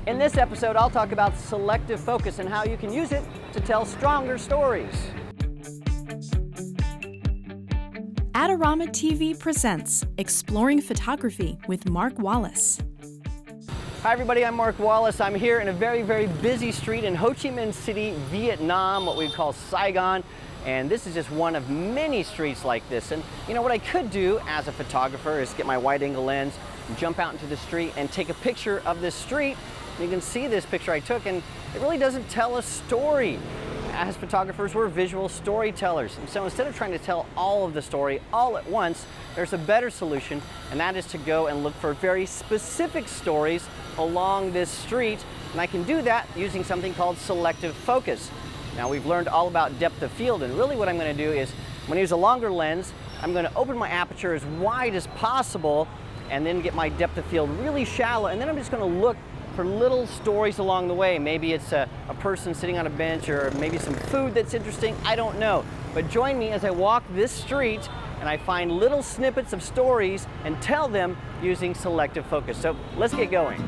In this episode, I'll talk about selective focus and how you can use it to tell stronger stories. Adorama TV presents Exploring Photography with Mark Wallace. Hi everybody, I'm Mark Wallace. I'm here in a very busy street in Ho Chi Minh City, Vietnam, what we call Saigon. And this is just one of many streets like this. And you know what I could do as a photographer is get my wide angle lens, jump out into the street and take a picture of this street. You can see this picture I took and it really doesn't tell a story. As photographers, we're visual storytellers. And so instead of trying to tell all of the story all at once, there's a better solution, and that is to go and look for very specific stories along this street. And I can do that using something called selective focus. Now we've learned all about depth of field, and really what I'm going to do is, I'm going to use a longer lens, I'm going to open my aperture as wide as possible, and then get my depth of field really shallow, and then I'm just going to look for little stories along the way. Maybe it's a person sitting on a bench, or maybe some food that's interesting, I don't know. But join me as I walk this street and I find little snippets of stories and tell them using selective focus. So let's get going.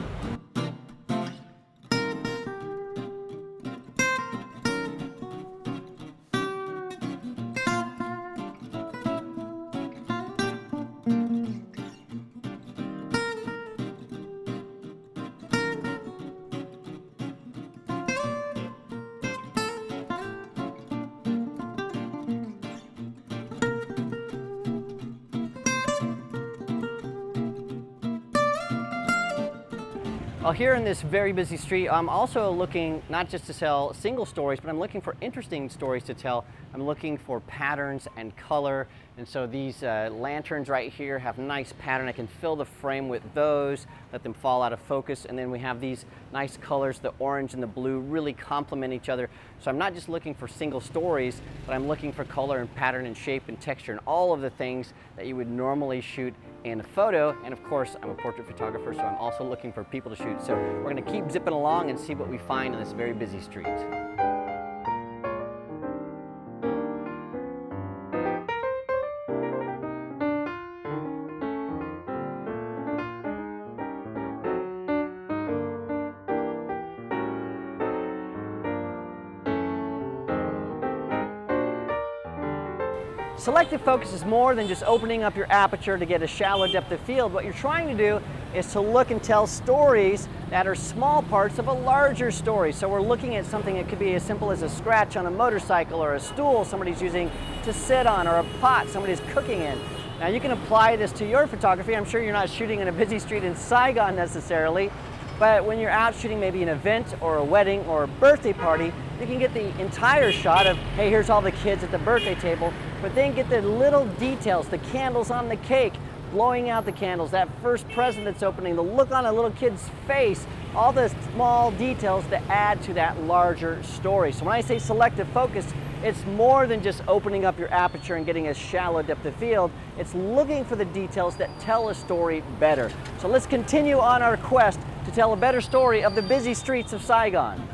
Well, here in this very busy street, I'm also looking not just to tell single stories, but I'm looking for interesting stories to tell. I'm looking for patterns and color, and so these lanterns right here have nice pattern. I can fill the frame with those, let them fall out of focus, and then we have these nice colors. The orange and the blue really complement each other. So I'm not just looking for single stories, but I'm looking for color and pattern and shape and texture and all of the things that you would normally shoot in a photo. And of course, I'm a portrait photographer, so I'm also looking for people to shoot. So we're going to keep zipping along and see what we find in this very busy street. Selective focus is more than just opening up your aperture to get a shallow depth of field. What you're trying to do is to look and tell stories that are small parts of a larger story. So we're looking at something that could be as simple as a scratch on a motorcycle, or a stool somebody's using to sit on, or a pot somebody's cooking in. Now you can apply this to your photography. I'm sure you're not shooting in a busy street in Saigon necessarily, but when you're out shooting maybe an event or a wedding or a birthday party, you can get the entire shot of, hey, here's all the kids at the birthday table, but then get the little details, the candles on the cake, blowing out the candles, that first present that's opening, the look on a little kid's face, all the small details that add to that larger story. So when I say selective focus, it's more than just opening up your aperture and getting a shallow depth of field. It's looking for the details that tell a story better. So let's continue on our quest to tell a better story of the busy streets of Saigon.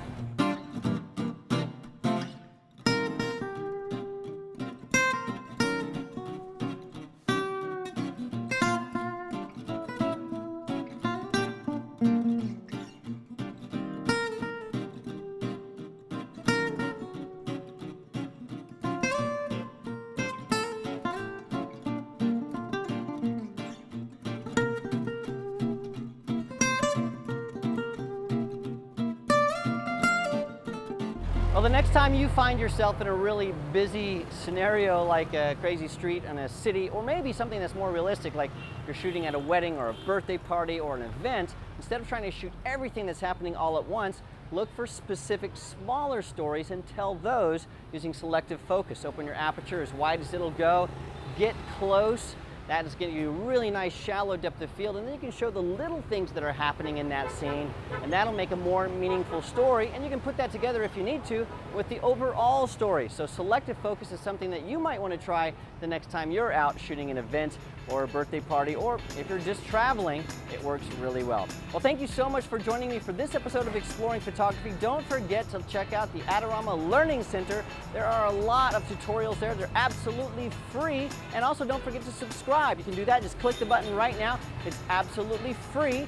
Well, the next time you find yourself in a really busy scenario, like a crazy street in a city, or maybe something that's more realistic, like you're shooting at a wedding or a birthday party or an event, instead of trying to shoot everything that's happening all at once, look for specific smaller stories and tell those using selective focus. Open your aperture as wide as it'll go, get close. That is getting you a really nice shallow depth of field, and then you can show the little things that are happening in that scene, and that'll make a more meaningful story, and you can put that together if you need to with the overall story. So selective focus is something that you might want to try the next time you're out shooting an event or a birthday party, or if you're just traveling, it works really well. Well, thank you so much for joining me for this episode of Exploring Photography. Don't forget to check out the Adorama Learning Center. There are a lot of tutorials there. They're absolutely free, and also don't forget to subscribe. You can do that, just click the button right now. It's absolutely free.